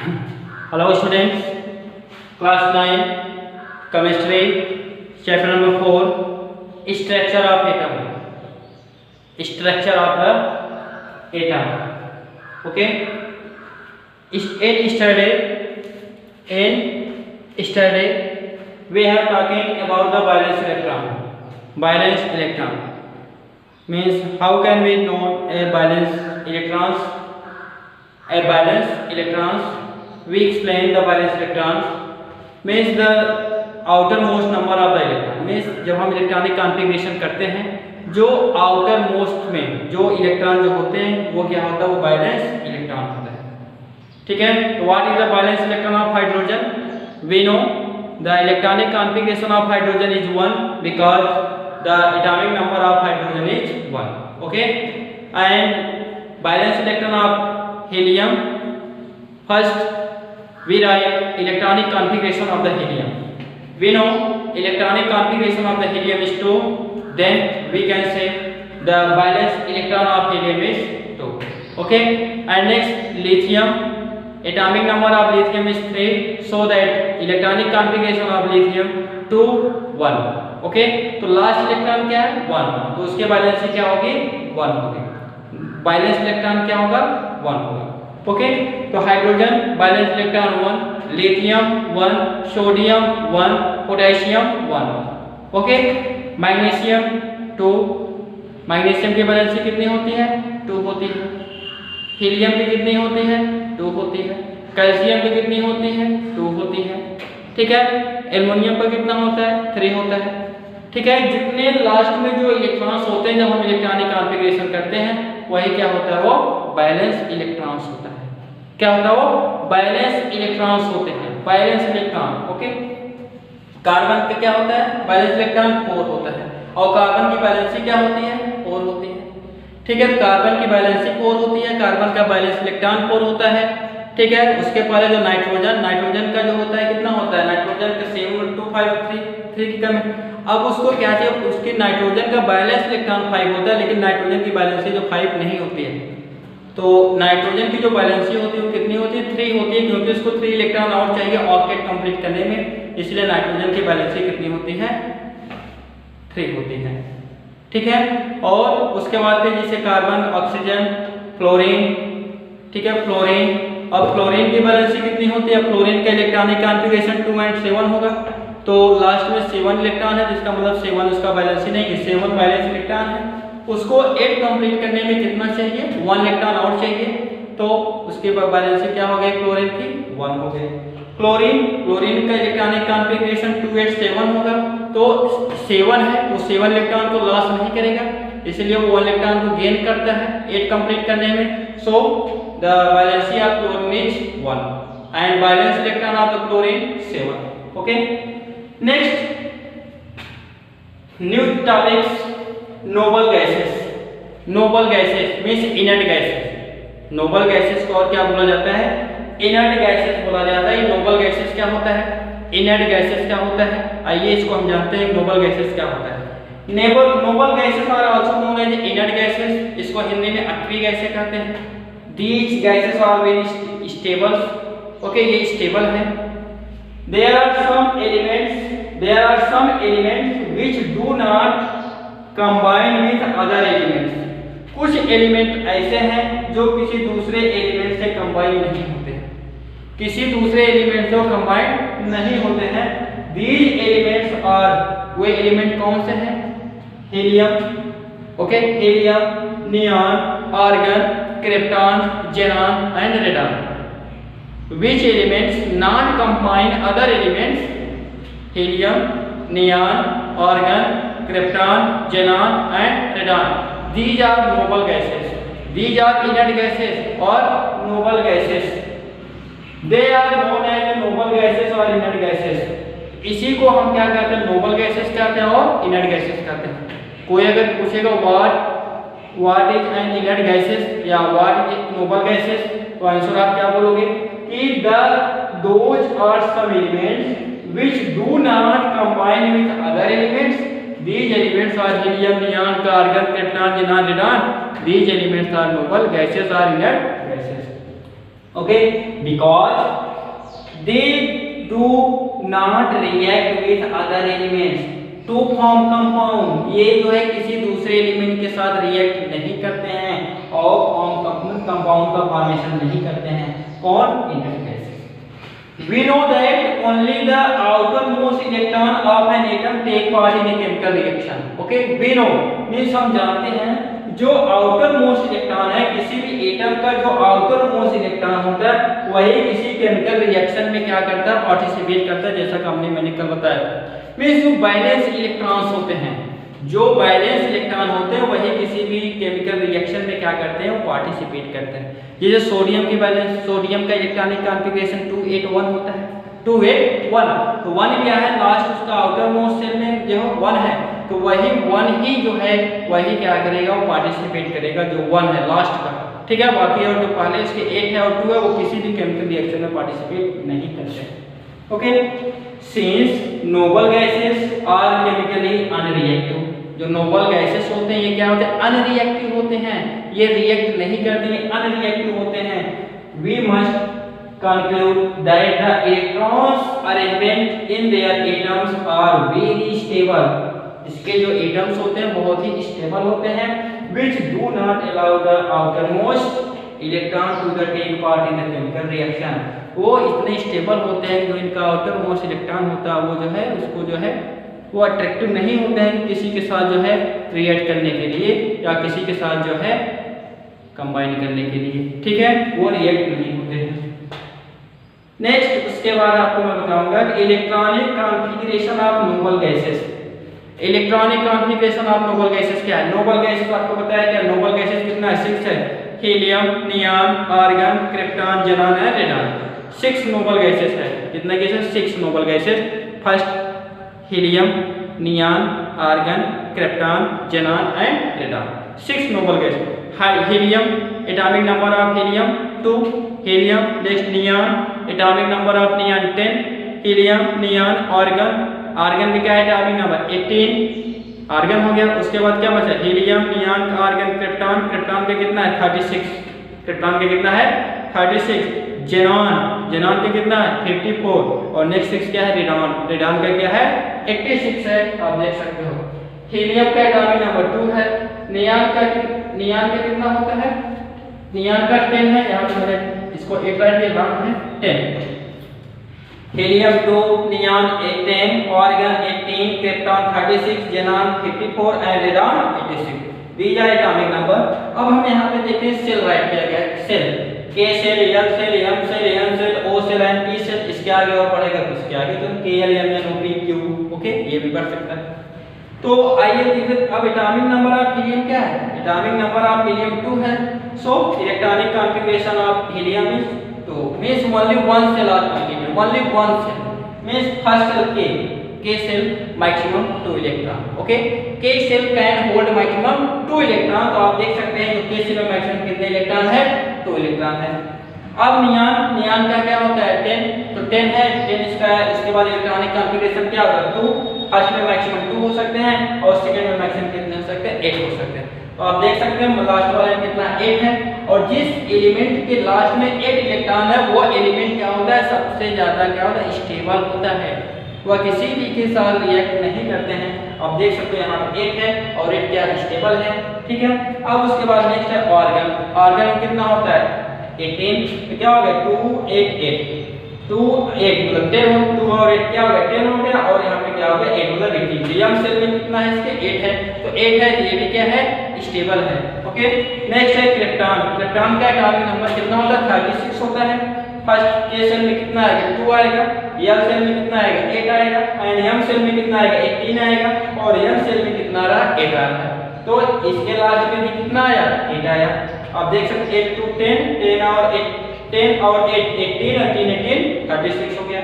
Hello students, class 9, chemistry, chapter number 4, structure of atom. Structure of the atom. Okay. In yesterday we are talking about the valence electron. Valence electron means how can we know a valence electrons? A valence electrons, we explain the valence electrons means the outermost number of the electron. means जब हम electronic configuration करते हैं, जो outer most में जो electron जो होते हैं वो क्या होता है, वो वैलेंस इलेक्ट्रॉन होता है. ठीक है. तो what is the valence electron of hydrogen? We know the electronic configuration of hydrogen is 1 because the atomic number of hydrogen is 1. Okay. And valence electron of helium, first we write electronic configuration of the helium. We know electronic configuration of the helium is 2, then we can say the valence electron of helium is 2. Okay. And next lithium, atomic number of lithium is 3, so that electronic configuration of lithium 2 1. Okay. तो last electron क्या है? 1. तो उसके valency क्या होगी? 1 होगी. Valence electron क्या होगा? 1 होगा. ओके. तो hydrogen valence electron 1, lithium 1, sodium 1, potassium 1. Okay. Magnesium 2. Magnesium की वैलेंसी कितनी होती है? 2 होती है. हीलियम की कितनी होती है? 2 होती है. कैल्शियम की कितनी होती है? 2 होती है. ठीक है. एल्युमिनियम का कितना होता है? 3 होता है. ठीक है. जितने लास्ट में जो इलेक्ट्रॉन्स होते हैं जब हम इलेक्ट्रॉनिक कॉन्फ़िगरेशन करते हैं वही क्या होता है? वो वैलेंस इलेक्ट्रॉन्स होता है. क्या होता है? वो वैलेंस इलेक्ट्रॉन्स होते हैं. Valence electron. ओके. कार्बन का क्या होता है? वैलेंस इलेक्ट्रॉन 4 होता है. और कार्बन की वैलेंसी क्या होती है? 4 होती है. ठीक है. कार्बन की वैलेंसी 4 होती है. कार्बन का वैलेंस इलेक्ट्रॉन 4 होता है. ठीक है. उसके पहले जो नाइट्रोजन का जो होता है कितना होता है? नाइट्रोजन का 7.253 की कम है. अब उसको क्या चाहिए? उसकी नाइट्रोजन का बैलेंस इलेक्ट्रॉन 5 होता है, लेकिन नाइट्रोजन की बैलेंसी जो 5 नहीं होती है. तो नाइट्रोजन की जो बैलेंसी होती है वो कितनी होती है? 3 होती है, क्योंकि उसको 3 इलेक्ट्रॉन और चाहिए ऑक्टेट कंप्लीट करने में. इसलिए नाइट्रोजन की बैलेंसी कितनी होती है? 3 होती है. ठीक है. और उसके बाद फिर जैसे कार्बन, ऑक्सीजन, फ्लोरीन. ठीक है. फ्लोरीन. अब फ्लोरीन की बैलेंसी कितनी होती है? फ्लोरीन का इलेक्ट्रॉनिक कॉन्फ़िगरेशन 2 and 7 होगा. तो लास्ट में 7 इलेक्ट्रॉन है, जिसका मतलब 7 उसका वैलेंसी नहीं है. 7 वैलेंस इलेक्ट्रॉन है. उसको 8 कंप्लीट करने में कितना चाहिए? 1 इलेक्ट्रॉन और चाहिए. तो उसके वैलेंसी क्या हो गई? क्लोरीन की 1 हो गई. क्लोरीन का इलेक्ट्रॉनिक कॉन्फ़िगरेशन 2 8 7 होगा. तो 7 है, वो 7 इलेक्ट्रॉन को लॉस नहीं करेगा, इसलिए वो 1 इलेक्ट्रॉन को गेन करता है 8 कंप्लीट करने में. So the valency of chlorine is 1 and valence electron of the chlorine 7. Okay. Next new topics. Noble gases. Noble gases means inert gases. Noble gases को और क्या बोला जाता है? इनर्ट गैसेस बोला जाता है. नोबल गैसेस क्या होता है? इनर्ट गैसेस क्या होता है? आइए इसको हम जानते हैं. नोबल गैसेस क्या होता है? Noble gases are also known as inert gases. इसको हिंदी में अक्वी गैसें कहते हैं. These gases are very stable. Okay. ये स्टेबल है. There are some elements which do not combine with other elements. कुछ एलिमेंट ऐसे हैं जो किसी दूसरे एलिमेंट से कंबाइन नहीं होते हैं. किसी दूसरे एलिमेंट से कंबाइन नहीं होते हैं. These elements are, वे एलिमेंट कौन से हैं? Helium. Okay. Helium, neon, argon, krypton, xenon and radon. Which elements not combine other elements? Helium, neon, argon, krypton, xenon and radon. These are noble gases. These are inert gases or noble gases. They are known as noble gases or inert gases. इसी को हम क्या कहते हैं? noble gases कहते हैं और inert gases कहते हैं. कोई अगर पूछेगा what is an inert gases या what is noble gases, तो आंसर आप क्या बोलोगे कि those are some elements which do not combine with other elements. These elements are helium, neon, argon, krypton, xenon, radon. These elements are noble gases or inert gases. Okay, because they do not react with other elements to form compound. ये जो है किसी दूसरे element के साथ react नहीं करते हैं और कंपाउंड का फॉर्मेशन नहीं करते हैं। कौन? Inert gases. We know that only the outermost electron of an atom take part in a chemical reaction. Okay, we know means हम जानते हैं जो आउटर मोस्ट इलेक्ट्रॉन है किसी भी एटम का, जो आउटर मोस्ट इलेक्ट्रॉन होता है वही किसी केमिकल रिएक्शन में क्या करता है? पार्टिसिपेट करता है, जैसा कि मैंने कल बताया। मींस जो बैलेंस इलेक्ट्रॉन्स होते हैं, जो बैलेंस इलेक्ट्रॉन होते हैं वही किसी भी केमिकल रिएक्शन में क्या करते हैं? वो पार्टिसिपेट करते हैं। ये जो सोडियम की बैलेंस, सोडियम का इलेक्ट्रॉनिक कॉन्फ़िगरेशन 281 होता है, 281। तो 1 क्या है? लास्ट उसका आउटर मोस्ट सेल में जो 1 है, तो वही 1 ही जो है वही क्या करेगा? वो पार्टिसिपेट करेगा, जो 1 है लास्ट का। ठीक है, बाकी और जो पहले इसके 8 है और 2 है वो किसी भी केमिकल रिएक्शन में पार्टिसिपेट नहीं करते। Okay, since noble gases are chemically unreactive, जो नोबल गैसेस होते हैं ये क्या होते हैं? अनरिएक्टिव होते हैं, ये रिएक्ट नहीं करते, अनरिएक्टिव होते हैं। We must conclude that the electrons arrangement in their atoms are very stable। इसके जो एटम्स होते हैं बहुत ही स्टेबल होते हैं, which do not allow the outermost electron to take part in the chemical reaction। वो इतने स्टेबल होते हैं जो इनका आउटर मोस्ट इलेक्ट्रॉन होता है वो जो है उसको जो है वो अट्रैक्टिव नहीं होते हैं किसी के साथ जो है रिएक्ट करने के लिए या किसी के साथ जो है कंबाइन करने के लिए। ठीक है, वो रिएक्ट नहीं होते हैं। नेक्स्ट उसके बाद आपको मैं बताऊंगा कि electronic configuration of noble gases. Electronic configuration of noble gases क्या है? नोबल गैसेस आपको पता है क्या? नोबल गैसेस कितना है? 6 है। Helium, neon, argon, krypton, xenon है, रेडॉन। 6 नोबल गैसेस है। कितने gases? 6 noble gases. First helium, neon, argon, krypton, xenon and radon. 6 noble gases. Helium, atomic number of helium 2, helium. Next neon, atomic number of neon 10, helium, neon, argon. Argon में क्या है? Atomic number 18, argon हो गया। उसके बाद क्या बचा? Helium, neon, argon, krypton. Krypton का कितना है? 36। क्रिप्टॉन का कितना है? 36। ज़ेनॉन, ज़ेनॉन का कितना है? 54। और नेक्स्ट 6 क्या है? रेडॉन। रेडॉन का क्या है? 86 है, आप देख सकते हो। हीलियम का एटॉमिक नंबर 2 है। नियॉन का कितना होता है? नियॉन का 10 है, यहाँ पे मैंने इसको 8 राइट दिया, नाम है 10। Helium 2, neon 10, argon 18, krypton 36, xenon 54 and radon 86। These are atomic number. अब हम यहाँ पे देखते हैं सेल राइट किया गया है। Shell, K shell, L shell, M shell, N shell, O shell and P shell. इसके आगे और पढ़ेगा तो इसके आगे तो K L M N O P Q. Okay, ये भी पढ़ सकता है। तो आइए देखते अब एटॉमिक नंबर ऑफ हीलियम क्या है? एटॉमिक नंबर ऑफ हीलियम 2 है। So electronic configuration of helium is 2 means only one cell are constituted, only one cell means first cell K cell maximum 2 electron। okay, K cell can hold maximum 2 electron। तो आप देख सकते हैं K cell में maximum कितने electron है? 2 electron है। अब नियॉन का क्या होता है? 10। तो 10 है, 10 इसका है। इसके बाद इलेक्ट्रॉनिक कॉन्फ़िगरेशन क्या होगा? 2। फर्स्ट में मैक्सिमम 2 हो सकते हैं और सेकंड में मैक्सिमम कितने हो सकते हैं? 8 हो सकते हैं। तो आप देख सकते हैं लास्ट वाले में कितना? 8 है। और जिस एलिमेंट के लास्ट में 8 इलेक्ट्रॉन है वो एलिमेंट क्या होता है? सबसे ज्यादा क्या होता है? स्टेबल होता है, वह किसी भी के साथ रिएक्ट नहीं करते हैं। आप देख सकते हैं यहाँ पे 8 है और 8 क्या? स्टेबल है। ठीक है, अब उसके बाद नेक्स्ट है आर्गन। आर्गन में कितना होता है? 18। तो क्या हो गया? 2 8 8 2 8 मतलब 10 हो। 2 और 8 क्या हो गया? 10 हो गया। और यहाँ पे क्या हो गया? 8 मतलब 18। यम सेल में कितना है? इसके 8 है। तो 8 है तो ये भी क्या है? स्टेबल है। ओके, नेक्स्ट है क्रिप्टॉन। क्रिप्टॉन का एटॉमिक नंबर कितना होता है? 36 होता है। फर्स्ट के सेल में कितना आएगा? 2 आएगा। एल सेल में कितना आएगा? 8 आएगा। एंड एम सेल में कितना आएगा? 18 आएगा। और एन सेल में कितना आ रहा? 8 आ रहा है। तो इसके लास्ट में भी कितना आया? 8 आया। आप देख सकते हैं 8 2 10, 10 और 8 10 और 8 18 और 3 18 36 हो गया।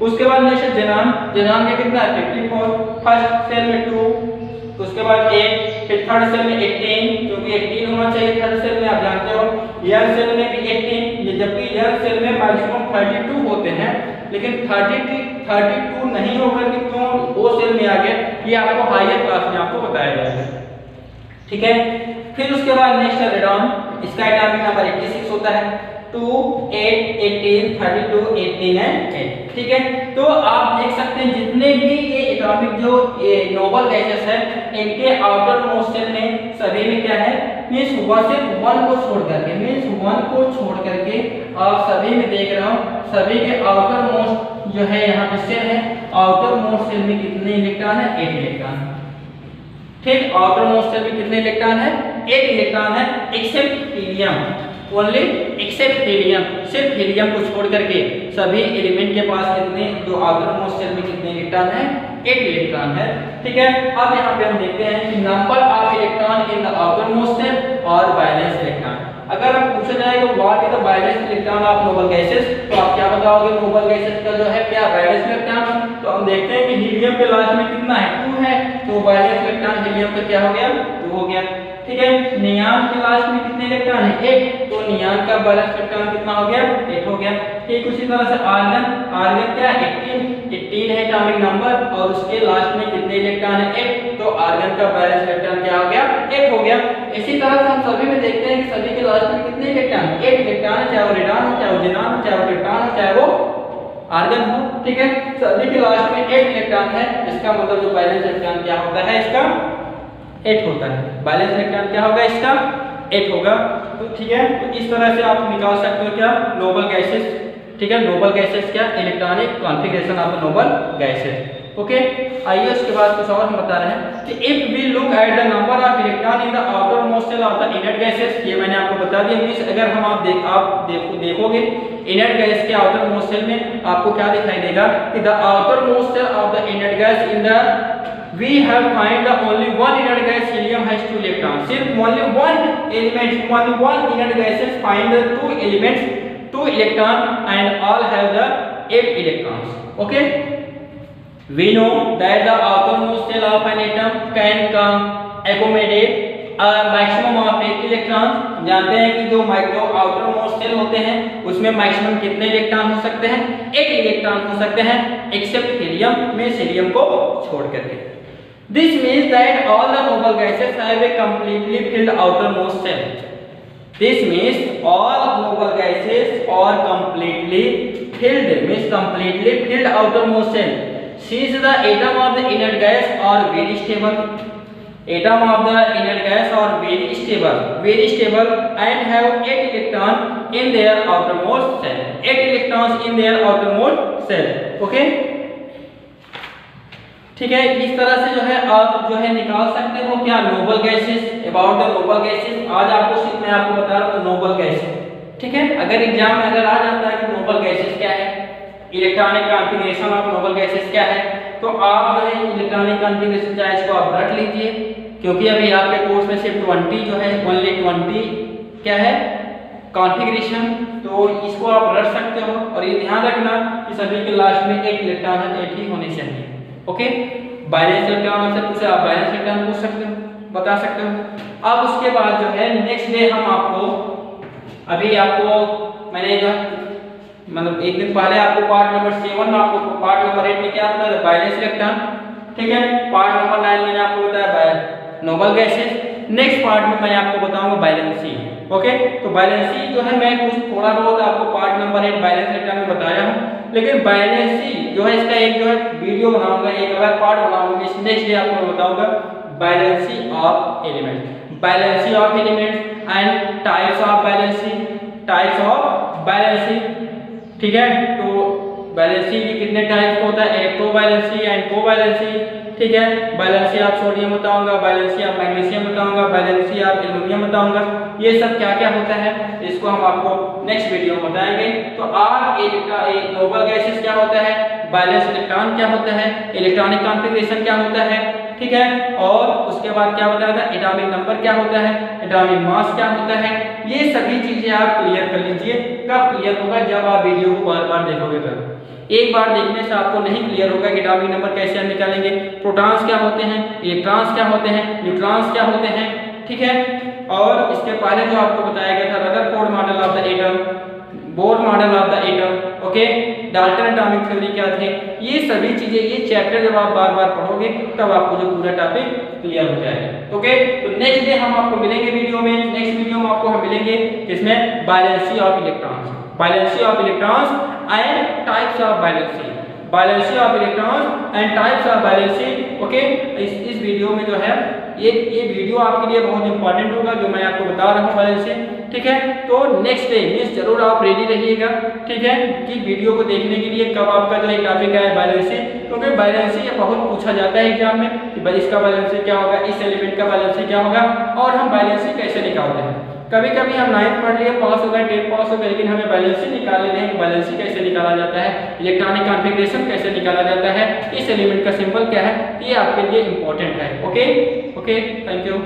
उसके बाद नेक्स्ट ज़ेनॉन। ज़ेनॉन का कितना है? 54। फर्स्ट सेल में 2, उसके बाद 8, फिर थर्ड सेल में 18 क्योंकि 18 होना चाहिए थर्ड सेल में, आप जानते हो। एल सेल में भी 18, ये जबकि एल सेल में मैक्सिमम 32 होते हैं लेकिन 32 नहीं होकर के क्यों ओ सेल में आ गया, ये आपको हायर क्लास में आपको बताया जाएगा। ठीक है, फिर उसके बाद नेक्स्ट है रेडॉन। इसका एटॉमिक नंबर 86 होता है। 2, 8, 18, 32, 18 एंड 8। ठीक है, तो आप देख सकते हैं जितने भी ये एटॉमिक जो नोबल गैसेस है इनके आउटर मोस्ट शेल में सभी में क्या है, मींस सिर्फ 1 को छोड़ करके, मींस 1 को छोड़ करके आप सभी में देख रहा हूं सभी के आउटर मोस्ट जो है यहाँ पे शेल है, आउटर मोस्ट शेल में कितने इलेक्ट्रॉन है, 8 इलेक्ट्रॉन। ठीक, आउटर मोस्ट शेल में कितने इलेक्ट्रॉन है, 8 इलेक्ट्रॉन है, except helium, only except helium, सिर्फ हीलियम को छोड़ करके सभी एलिमेंट के पास कितने, जो आउटर मोस्ट शेल में कितने इलेक्ट्रॉन है, 8 इलेक्ट्रॉन है। ठीक है, अब यहाँ पे हम देखते हैं कि number of electron in the outermost shell और वैलेंस इलेक्ट्रॉन। अगर आप पूछा जाएगा what is the valence electron of noble gases, तो आप क्या बताओगे, नोबल गैसेस का जो है क्या वैलेंस इलेक्ट्रॉन। तो हम देखते हैं कि हीलियम के लास्ट में कितना है, 2 है, तो वैलेंस इलेक्ट्रॉन हीलियम का क्या हो गया, 2 हो गया। ठीक है, नियान के लास्ट में कितने इलेक्ट्रॉन है, 1, तो नियान का वैलेंस इलेक्ट्रॉन कितना हो गया, 8 हो गया। ठीक, उसी तरह से आर्गन, आर्गन क्या है, 18 है एटॉमिक नंबर और उसके लास्ट में कितने इलेक्ट्रॉन है, 1, तो आर्गन का वैलेंस इलेक्ट्रॉन क्या हो गया, 1 हो गया। इसी तरह से हम सभी में देखते हैं कि सभी के लास्ट में कितने इलेक्ट्रॉन, 1 इलेक्ट्रॉन है, चाहे वो रेडॉन हो, चाहे वो ज़ीनान हो, चाहे वो क्रिप्टॉन हो, चाहे वो आर्गन हो। ठीक है, सभी के लास्ट में 8 इलेक्ट्रॉन है, इसका मतलब जो वैलेंस इलेक्ट्रॉन क्या होता है, इसका 8 होता है। वैलेंस इलेक्ट्रॉन क्या होगा, इसका 8 होगा। तो ठीक है, तो इस तरह से आप निकाल सकते हो क्या, नोबल गैसेस। ठीक है, नोबल गैसेस क्या, electronic configuration of noble gases. Okay, आइए उसके बाद कुछ और हम बता रहे हैं कि if we look at the number of electron in the outermost shell of the inert gases, ये मैंने आपको बता दिया। मींस अगर हम आप देखोगे इनर्ट गैस के आउटर मोस्ट शेल में आपको क्या दिखाई देगा कि the outermost shell of the inert gas in the we have find the only one inert gas, helium has 2 electrons, सिर्फ only one element, only one inert gases find the 2 elements, 2 electron and all have the 8 electrons. Okay, we know that the outermost shell of an atom can accommodate a maximum of 8 electrons। जानते हैं कि जो micro outer most shell होते हैं उसमें maximum कितने electron हो सकते हैं, 8 इलेक्ट्रॉन हो सकते हैं, एक्सेप्ट हीलियम में हीलियम को छोड़ करके। This means that all the noble gases have a completely filled outermost shell. This means all noble gases are completely filled, means completely filled outermost shell. Since the atom of the inert gas are very stable, atom of the inert gas are very stable and have 8 electrons in their outermost shell. 8 electrons in their outermost shell. Okay. ठीक है, इस तरह से जो है आप जो है निकाल सकते हो क्या, noble gases, about the noble gases. आज आपको सिर्फ मैं आपको बता रहा हूँ नोबल गैसेस। ठीक है, अगर एग्जाम में अगर आ जाता है कि नोबल गैसेस क्या है, electronic configuration of noble gases क्या है, तो आप जो है इलेक्ट्रॉनिक कॉन्फ़िगरेशन चाहे इसको आप रट लीजिए, क्योंकि अभी आपके कोर्स में सिर्फ 20 जो है, ओनली 20 क्या है कॉन्फ़िगरेशन, तो इसको आप रट सकते हो। और ये ध्यान रखना कि सभी के लास्ट में 1 इलेक्ट्रॉन है, 8 ही होने चाहिए। ओके, बैलेंस इलेक्ट्रॉन से पूछे आप बैलेंस इलेक्ट्रॉन पूछ सकते हो, बता सकते हो। अब उसके बाद जो है नेक्स्ट डे हम आपको, अभी आपको मैंने जो मतलब एक दिन पहले आपको पार्ट नंबर 7, आपको पार्ट नंबर 8 में क्या बताया, बैलेंस इलेक्ट्रॉन। ठीक है, पार्ट नंबर 9 मैंने आपको बताया नोबल गैसेस। नेक्स्ट पार्ट में मैं आपको बताऊंगा बैलेंसी। ओके, तो बैलेंसी जो है मैं कुछ थोड़ा बहुत आपको पार्ट नंबर 8 बैलेंस इलेक्ट्रॉन में बताया हूँ, लेकिन बैलेंसी जो है इसका एक जो है वीडियो बनाऊंगा, एक अलग पार्ट बनाऊंगा, इस नेक्स्ट डे आपको बताऊंगा valency of elements, valency of elements and types of valency, types of valency. ठीक है, तो बैलेंसी के कितने टाइप होता है, इलेक्ट्रो बैलेंसी एंड को बैलेंसी। ठीक है, बैलेंसी ऑफ सोडियम बताऊंगा, बैलेंसी ऑफ मैग्नीशियम बताऊंगा, बैलेंसी ऑफ एल्युमिनियम बताऊंगा, ये सब क्या क्या होता है इसको हम आपको नेक्स्ट वीडियो में बताएंगे। तो आज एक नोबल गैसेस क्या होता है, बैलेंस इलेक्ट्रॉन क्या होता है, इलेक्ट्रॉनिक कॉन्फ़िगरेशन क्या होता है। ठीक है, और उसके बाद क्या बताया था, एटॉमिक नंबर क्या होता है, एटॉमिक मास क्या होता है, ये सभी चीजें आप क्लियर कर लीजिए। कब क्लियर होगा, जब आप वीडियो को बार बार देखोगे तब। एक बार देखने से आपको नहीं क्लियर होगा कि एटॉमिक नंबर कैसे हम निकालेंगे, प्रोटॉन्स क्या होते हैं, इलेक्ट्रॉन्स क्या होते हैं, न्यूट्रॉन्स क्या होते हैं। ठीक है, और इसके पहले जो आपको बताया गया था Rutherford model of the atom, Bohr model of the atom. Okay, Dalton atomic theory क्या थे, ये सभी चीजें, ये चैप्टर जब आप बार बार पढ़ोगे तब आपको जो पूरा टॉपिक क्लियर हो जाएगा। ओके, तो नेक्स्ट डे हम आपको मिलेंगे वीडियो में, नेक्स्ट वीडियो में आपको हम मिलेंगे इसमें valency of electrons, valency of electrons and types of valency, valency of electrons and types of valency. Okay, इस वीडियो में जो है ये वीडियो आपके लिए बहुत इंपॉर्टेंट होगा जो मैं आपको बता रहा हूँ वैलेंसी। ठीक है, तो नेक्स्ट डे मींस जरूर आप रेडी रहिएगा, ठीक है, कि वीडियो को देखने के लिए कब आपका जो है टॉपिक है वैलेंसी, क्योंकि वैलेंसी बहुत पूछा जाता है एग्जाम में कि भाई इसका वैलेंसी क्या होगा, इस एलिमेंट का वैलेंसी क्या होगा, और हम वैलेंसी कैसे निकालते हैं। कभी कभी हम 9th पढ़ लिए, पास हो गए, 10 पास हो गए, लेकिन हमें वैलेंसी निकाल लेते हैं कि वैलेंसी कैसे निकाला जाता है, इलेक्ट्रॉनिक कॉन्फ़िगरेशन कैसे निकाला जाता है, इस एलिमेंट का सिंबल क्या है, ये आपके लिए इंपॉर्टेंट है। Okay, thank you.